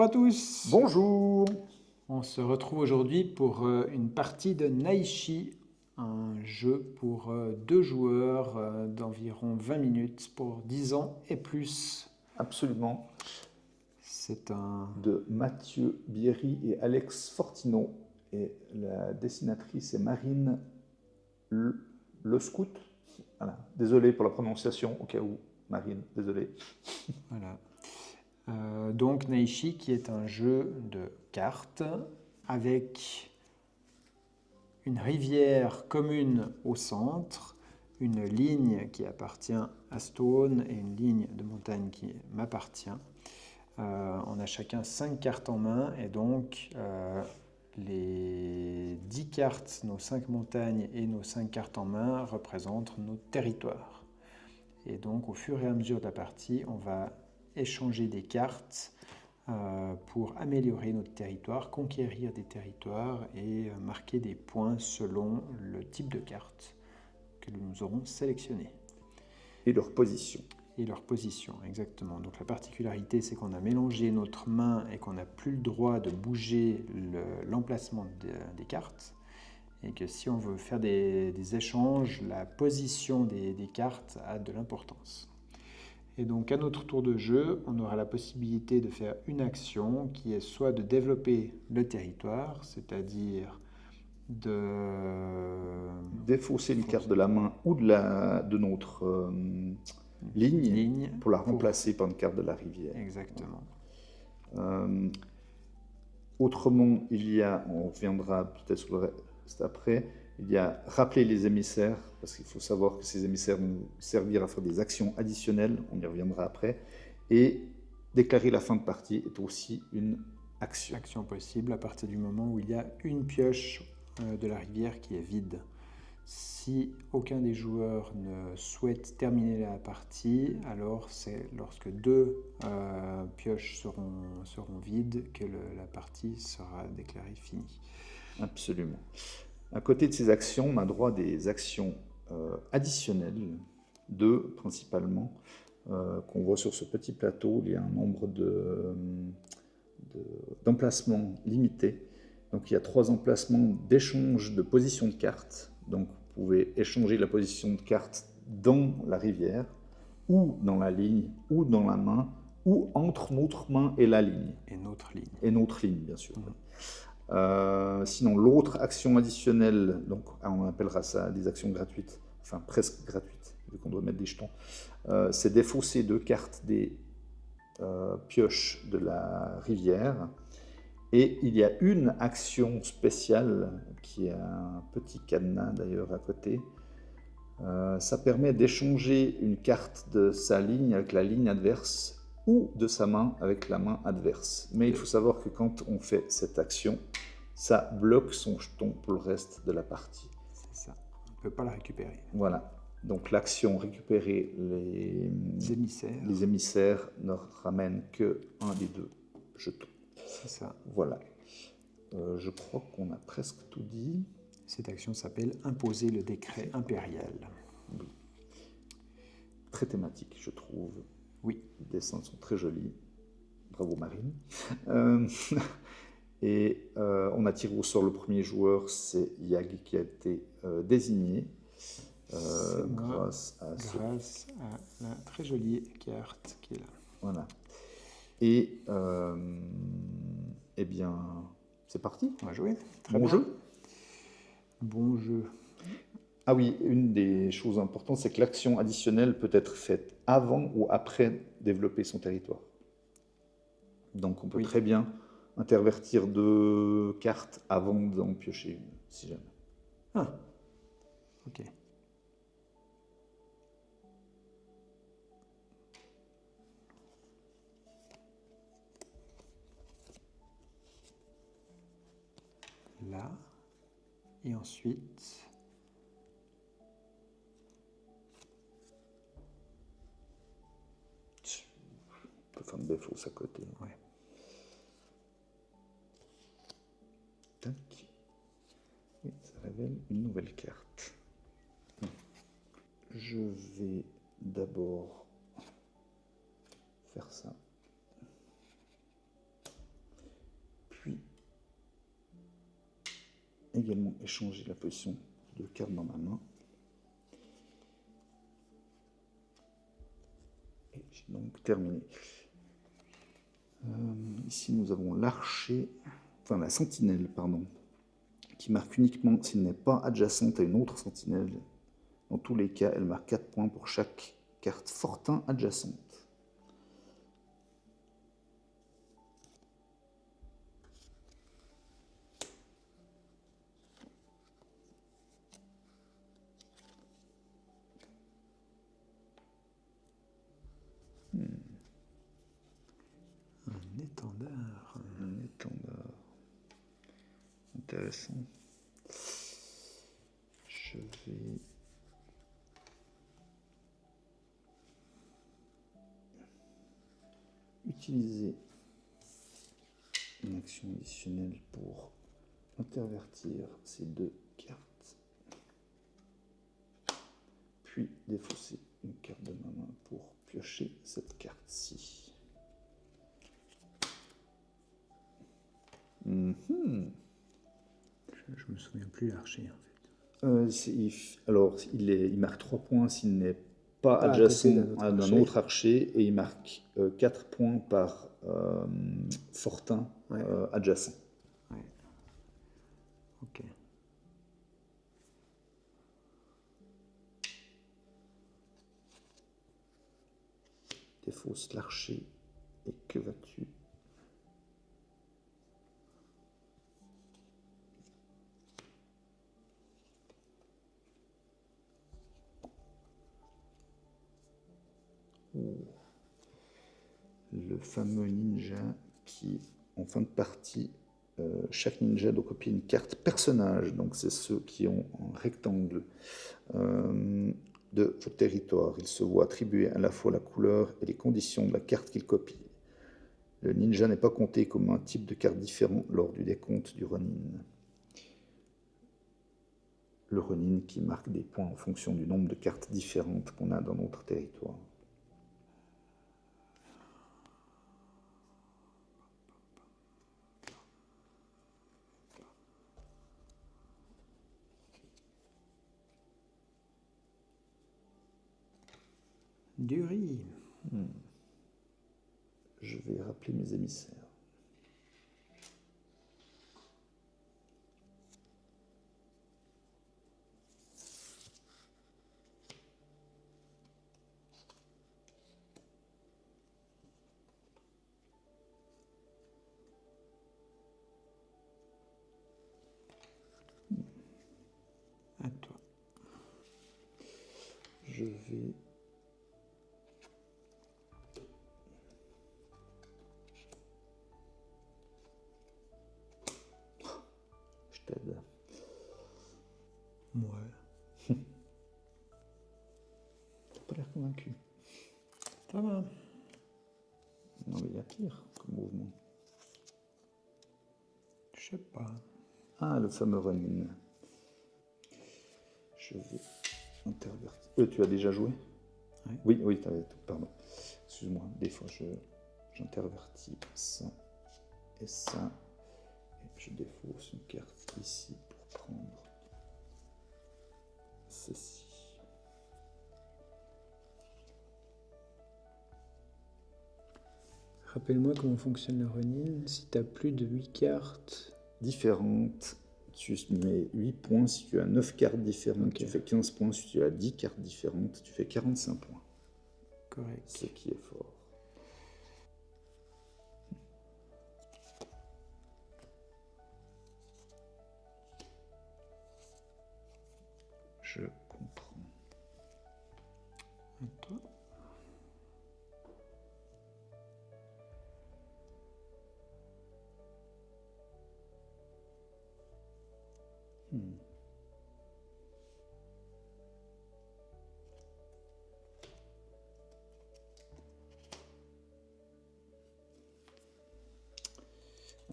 Bonjour à tous. Bonjour. On se retrouve aujourd'hui pour une partie de Naishi, un jeu pour deux joueurs d'environ 20 minutes pour 10 ans et plus. Absolument. C'est un... De Mathieu Bierry et Alex Fortino. Et la dessinatrice est Marine Le Scout. Voilà. Désolé pour la prononciation, au cas où. Marine, désolé. Voilà. Donc Naishi qui est un jeu de cartes avec une rivière commune au centre, une ligne qui appartient à Stone et une ligne de montagne qui m'appartient. On a chacun 5 cartes en main et donc les 10 cartes, nos 5 montagnes et nos 5 cartes en main représentent nos territoires. Et donc au fur et à mesure de la partie, on va échanger des cartes pour améliorer notre territoire, conquérir des territoires et marquer des points selon le type de carte que nous aurons sélectionné. Et leur position. Et leur position, exactement. Donc la particularité, c'est qu'on a mélangé notre main et qu'on n'a plus le droit de bouger l'emplacement des cartes. Et que si on veut faire des échanges, la position des cartes a de l'importance. Et donc à notre tour de jeu, on aura la possibilité de faire une action qui est soit de développer le territoire, c'est-à-dire de défausser une carte de la main ou de notre ligne pour la remplacer par une carte de la rivière. Exactement. Autrement, on reviendra peut-être sur le reste après, il y a rappeler les émissaires, parce qu'il faut savoir que ces émissaires vont nous servir à faire des actions additionnelles, on y reviendra après, et déclarer la fin de partie est aussi une action. Action possible à partir du moment où il y a une pioche de la rivière qui est vide. Si aucun des joueurs ne souhaite terminer la partie, alors c'est lorsque deux pioches seront vides que la partie sera déclarée finie. Absolument. À côté de ces actions, on a droit à des actions additionnelles, deux principalement, qu'on voit sur ce petit plateau. Il y a un nombre d'emplacements limités. Donc il y a 3 emplacements d'échange de position de cartes. Donc vous pouvez échanger la position de carte dans la rivière, ou dans la ligne, ou dans la main, ou entre notre main et la ligne. Et notre ligne. Et notre ligne, bien sûr. Sinon, l'autre action additionnelle, donc on appellera ça des actions gratuites, enfin presque gratuites, vu qu'on doit mettre des jetons, c'est défausser 2 cartes des pioches de la rivière. Et il y a une action spéciale qui a un petit cadenas d'ailleurs à côté. Ça permet d'échanger une carte de sa ligne avec la ligne adverse ou de sa main avec la main adverse. Mais il faut savoir que quand on fait cette action, ça bloque son jeton pour le reste de la partie. C'est ça, on ne peut pas la récupérer. Voilà, donc l'action récupérer les émissaires ne ramène qu'un des 2 jetons. C'est ça. Voilà, je crois qu'on a presque tout dit. Cette action s'appelle imposer le décret impérial. Oui. Très thématique, je trouve. Oui. Les dessins sont très jolis. Bravo Marine. Et on a tiré au sort le premier joueur, c'est Yag qui a été désigné grâce à la très jolie carte qui est là. Voilà. Et eh bien, c'est parti. On va jouer. Très bon jeu. Bon jeu. Ah oui, une des choses importantes, c'est que l'action additionnelle peut être faite avant ou après développer son territoire. Donc on peut très bien intervertir 2 cartes avant d'en piocher une, si jamais. Ah, ok. Là, et ensuite... On peut faire une défausse à côté. Ouais. Tac. Et ça révèle une nouvelle carte. Je vais d'abord faire ça. également échanger la position de cartes dans ma main. Et j'ai donc terminé. Ici, nous avons l'archer, enfin la sentinelle, pardon, qui marque uniquement s'il n'est pas adjacente à une autre sentinelle. Dans tous les cas, elle marque 4 points pour chaque carte fortin adjacente. Un étendard. Un étendard. Intéressant. Je vais... utiliser une action additionnelle pour intervertir ces 2 cartes. Puis défausser une carte de ma main pour piocher cette carte-ci. Je me souviens plus l'archer en fait. Alors, il marque 3 points s'il n'est pas Pas à adjacent côté d'un d'un autre archer, et il marque 4 points par fortin Ouais. adjacent. Ouais. Ok. Défausse l'archer, et que vas-tu? Le fameux ninja qui, en fin de partie, chaque ninja doit copier une carte personnage. Donc c'est ceux qui ont un rectangle de votre territoire. Il se voit attribuer à la fois la couleur et les conditions de la carte qu'il copie. Le ninja n'est pas compté comme un type de carte différent lors du décompte du Ronin. Le Ronin qui marque des points en fonction du nombre de cartes différentes qu'on a dans notre territoire. Du riz. Je vais rappeler mes émissaires. À toi. Je vais... Je t'aide. Ouais. T'as pas l'air convaincu. Ça va. Non, mais il y a pire comme mouvement. Je sais pas. Ah, le fameux Ronin. Je vais intervertir. Tu as déjà joué? Ouais. Oui, pardon. Excuse-moi, des fois j'intervertis ça et ça. Et je défausse une carte ici pour prendre ceci. Rappelle-moi comment fonctionne le Ronin. Si tu as plus de 8 cartes différentes, tu mets 8 points. Si tu as 9 cartes différentes, Okay. Tu fais 15 points. Si tu as 10 cartes différentes, tu fais 45 points. Correct. Ce qui est fort. Je comprends. À toi.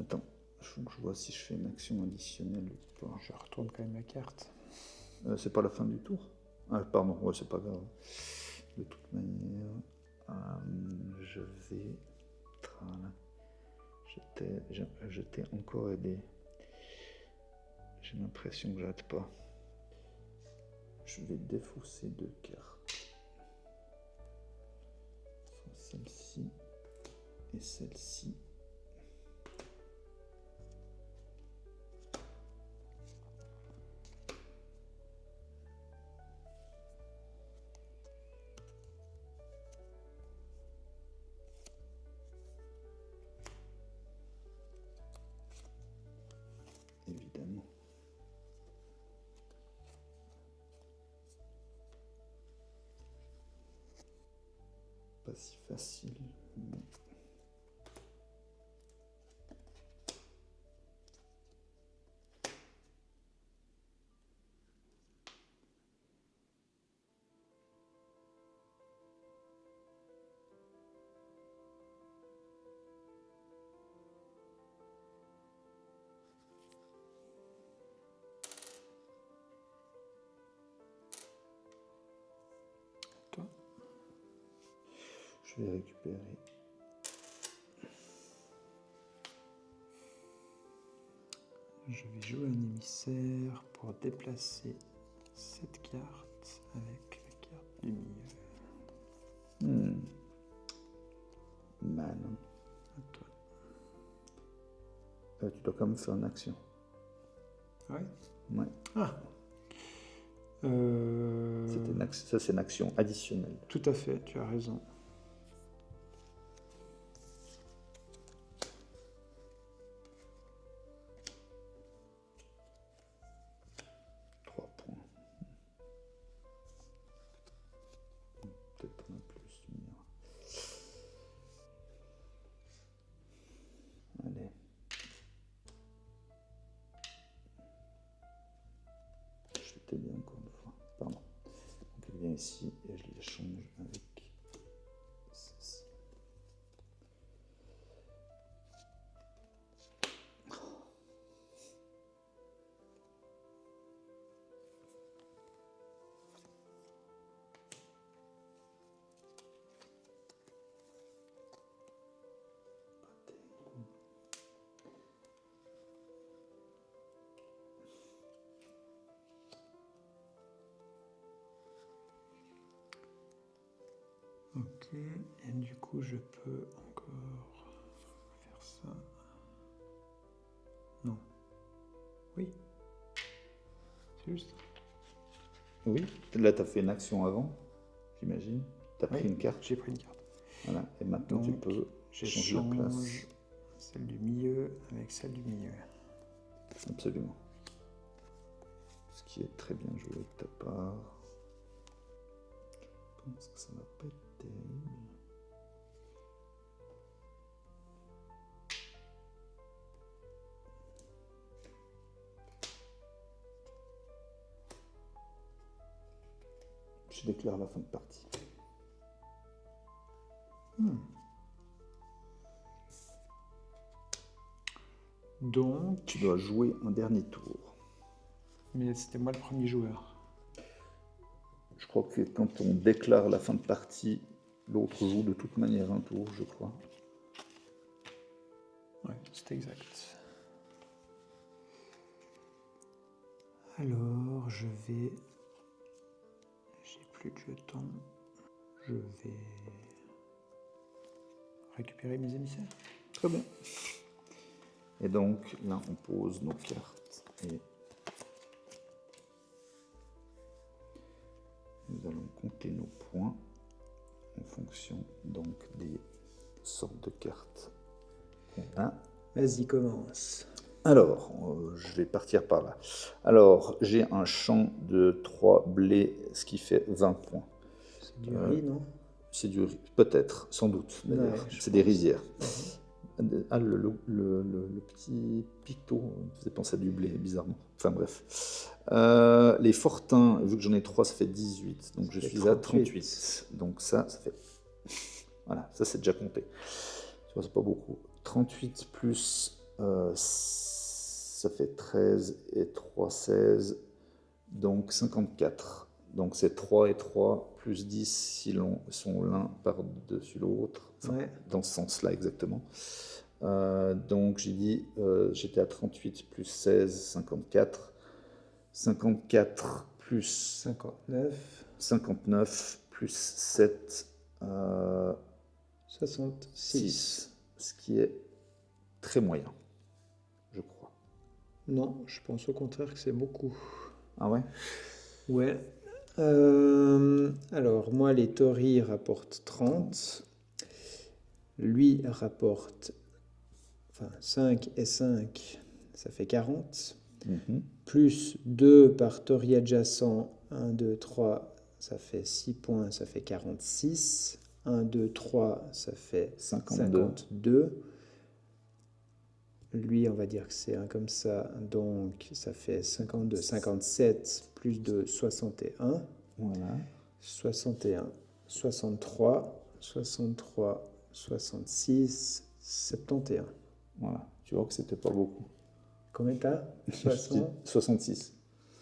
Attends, il faut que je vois si je fais une action additionnelle ou pas. Je retourne quand même la carte. C'est pas la fin du tour? Ah, pardon, ouais, c'est pas grave. De toute manière, je vais... Je t'ai encore aidé. J'ai l'impression que j'arrête pas. Je vais défausser 2 cartes. Celle-ci et celle-ci. Évidemment. Pas si facile. Mais... Toi. Je vais récupérer. Je vais jouer un émissaire pour déplacer cette carte avec la carte du milieu. Man. À toi. Tu dois quand même faire une action. Ouais. Ouais. Ah. Ça, c'est une action additionnelle. Tout à fait, tu as raison. Peut-être pas plus, tu me diras. Allez. Je vais t'aider encore une fois. Pardon. Donc elle vient ici et je l'échange avec ceci. Ok, et du coup je peux encore faire ça. Non. Oui. C'est juste. Oui, là tu as fait une action avant, j'imagine. Tu as pris une carte. J'ai pris une carte. Voilà, et maintenant tu Donc, peux changer la place. Celle du milieu avec celle du milieu. Absolument. Ce qui est très bien joué de ta part. Je pense que ça va pas être terrible. Je déclare la fin de partie. Donc, Tu dois jouer un dernier tour. mais c'était moi le premier joueur. Je crois que quand on déclare la fin de partie, l'autre joue de toute manière un tour, je crois. Ouais, c'est exact. Alors, je vais... J'ai plus de jetons. Je vais récupérer mes émissaires. Très bien. Et donc, là, on pose nos cartes et nous allons compter nos points en fonction donc des sortes de cartes qu'on a. Vas-y, commence. Alors, je vais partir par là. Alors, j'ai un champ de 3 blés, ce qui fait 20 points. C'est du riz, non? C'est du riz, peut-être, sans doute, d'ailleurs. Ouais, c'est des rizières. Ah, le petit picto me faisait penser à du blé, bizarrement. Enfin bref. Les fortins, vu que j'en ai 3, ça fait 18. Donc je suis à 38. Donc ça fait... Voilà, ça c'est déjà compté. Tu vois, c'est pas beaucoup. 38 plus... ça fait 13 et 3, 16. Donc 54. Donc c'est 3 et 3 plus 10 si l'on sont l'un par-dessus l'autre. Enfin, Ouais. dans ce sens-là exactement. Donc j'ai dit, j'étais à 38 plus 16, 54. 54 plus 59, 59 plus 7, 66. 6, ce qui est très moyen, je crois. Non, je pense au contraire que c'est beaucoup. Ah ouais? Ouais. Alors, moi, les Tories rapportent 30. Lui rapporte 5 et 5, ça fait 40. Plus 2 par Tory adjacent, 1, 2, 3, ça fait 6 points, ça fait 46. 1, 2, 3, ça fait 52. Lui, on va dire que c'est un comme ça, donc ça fait 52, 57, plus de 61. Voilà. 61, 63, 63, 66, 71. Voilà. Tu vois que c'était pas beaucoup. Combien t'as? 60, 66.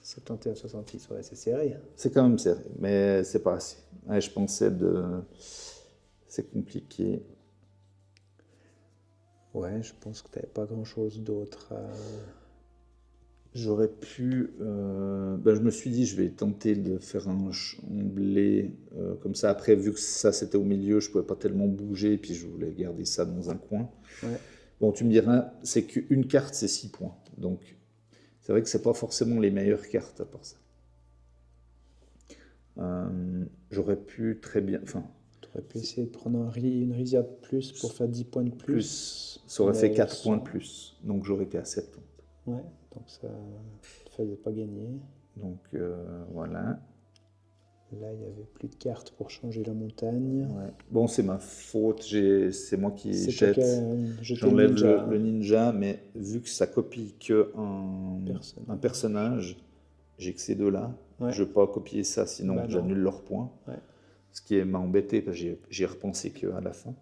71, 66, ouais, c'est serré. C'est quand même serré, mais c'est pas assez. Ouais, je pensais c'est compliqué. Ouais, je pense que t'avais pas grand-chose d'autre à... J'aurais pu... je me suis dit, je vais tenter de faire un blé comme ça. Après, vu que ça, c'était au milieu, je pouvais pas tellement bouger, puis je voulais garder ça dans un coin. Ouais. Bon, tu me diras, c'est qu'une carte, c'est 6 points. Donc, c'est vrai que c'est pas forcément les meilleures cartes à part ça. J'aurais pu très bien... Enfin, T'aurais pu essayer de prendre une Risia de plus pour faire 10 points de plus. Ça aurait fait mais 4 points de plus. Donc, j'aurais été à 70. Ouais, donc ça ne faisait pas gagner. Donc, voilà. Là, il n'y avait plus de cartes pour changer la montagne. Ouais. Bon, c'est ma faute. C'est moi qui C'est jette. toi qui as jeté J'enlève ninja. le ninja, mais vu que ça copie un personnage, j'ai que ces deux-là. Ouais. Je ne veux pas copier ça, sinon Bah non. j'annule leurs points. Ouais. Ce qui m'a embêté, parce que j'y ai repensé qu'à la fin.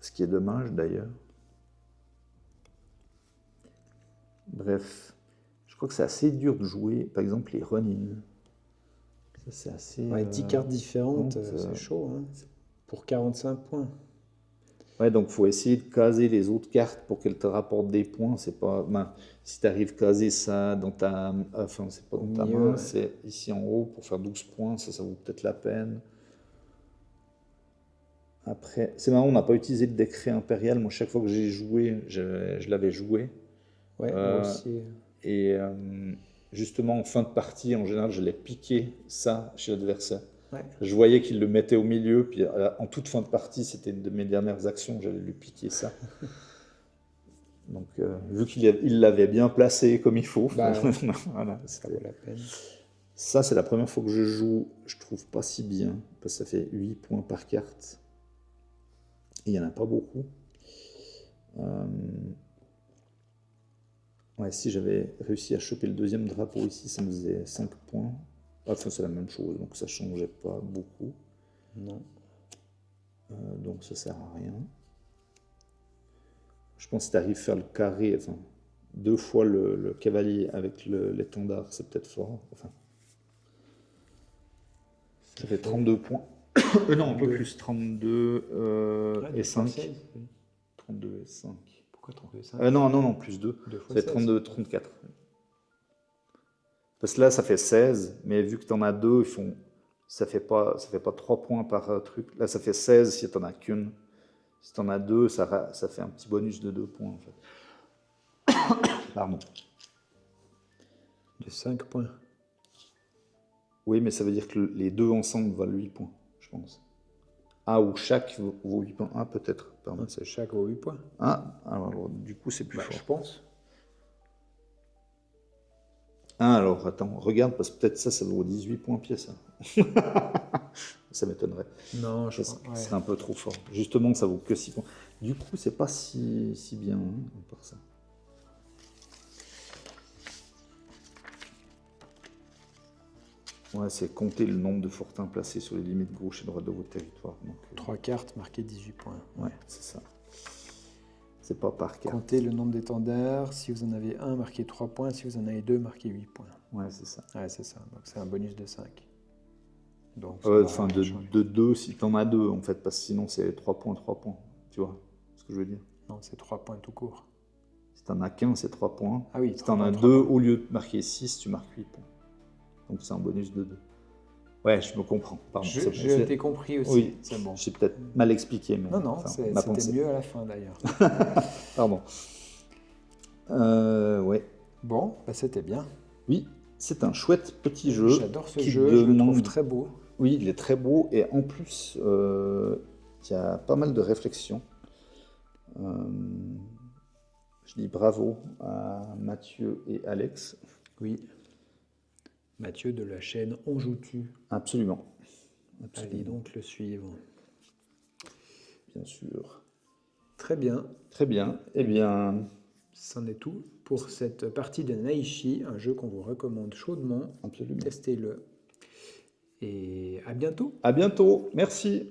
Ce qui est dommage d'ailleurs. Bref, je crois que c'est assez dur de jouer, par exemple, les run-in. Ça, c'est assez... Ouais, 10 cartes différentes, donc, c'est chaud. Hein. Pour 45 points. Ouais, donc il faut essayer de caser les autres cartes pour qu'elles te rapportent des points. C'est pas... si tu arrives à caser ça dans ta... Enfin, c'est pas dans ta main, c'est ici en haut pour faire 12 points. Ça vaut peut-être la peine. Après, c'est marrant, on n'a pas utilisé le décret impérial. Moi, chaque fois que j'ai joué, je l'avais joué. Ouais, moi aussi. Et justement, en fin de partie, en général, je l'ai piqué ça chez l'adversaire. Ouais. Je voyais qu'il le mettait au milieu, puis en toute fin de partie, c'était une de mes dernières actions, j'allais lui piquer ça. Donc, vu qu'il l'avait bien placé comme il faut, voilà, ça vaut la peine. Ça, c'est la première fois que je joue, je trouve pas si bien, parce que ça fait 8 points par carte. Et il n'y en a pas beaucoup. Ouais, si j'avais réussi à choper le deuxième drapeau ici, ça me faisait 5 points. Enfin, c'est la même chose, donc ça ne changeait pas beaucoup. Non. Donc ça sert à rien. Je pense que si tu arrives à faire le carré, enfin, 2 fois le cavalier avec l'étendard, c'est peut-être fort. Enfin, ça fait 32 points. Non, un peu plus, 32 et 5. 32 et 5. Pourquoi 32 et 5 non, plus 2. Ça fait 32, 34. Parce que là, ça fait 16, mais vu que tu en as 2, ça fait pas 3 points par truc. Là, ça fait 16 si tu n'en as qu'une. Si tu en as 2, ça fait un petit bonus de 2 points, en fait. Pardon. De 5 points. Oui, mais ça veut dire que les deux ensemble valent 8 points, je pense. Ah, ou chaque vaut 8 points. Ah, peut-être. Pardon. C'est chaque vaut 8 points. Ah, alors du coup, c'est plus fort. Je pense. Ah, alors, attends, regarde, parce que peut-être ça vaut 18 points pièce. Hein. Ça m'étonnerait. Non, je pense. Ouais. Ce serait un peu trop fort. Justement, ça vaut que 6 points. Du coup, c'est pas si bien, hein, à part ça. Ouais, c'est compter le nombre de fortins placés sur les limites gauche et droite de votre territoire. Donc, 3 cartes marquées 18 points. Ouais, c'est ça. C'est pas par carte. Comptez le nombre d'étendards. Si vous en avez un, marquez 3 points. Si vous en avez 2, marquez 8 points. Ouais, c'est ça. Ouais, c'est ça. Donc c'est un bonus de 5. Donc, enfin, de 2 si tu en as 2, en fait, parce que sinon c'est 3 points, 3 points. Tu vois ce que je veux dire? Non, c'est 3 points tout court. Si tu n'en as qu'un, c'est 3 points. Ah oui, Si tu en as 3 deux, points. au lieu de marquer 6, tu marques 8 points. Donc c'est un bonus de 2. Ouais, je me comprends. Pardon. Je t'ai compris aussi, Oui, c'est bon. j'ai peut-être mal expliqué. Mais, Non, ma c'était pensée. mieux à la fin d'ailleurs. Pardon. Ouais. Bon, bah, c'était bien. Oui, c'est un chouette petit jeu. J'adore ce qui jeu, je le demande- trouve très beau. Oui, il est très beau et en plus, il y a pas mal de réflexions. Je dis bravo à Mathieu et Alex. Oui. Mathieu de la chaîne On Joue-Tu. Absolument. Allez donc le suivre. Bien sûr. Très bien. Très bien. Eh bien, C'en est tout pour cette partie de Naishi, un jeu qu'on vous recommande chaudement. absolument. Testez-le. Et à bientôt. À bientôt. Merci.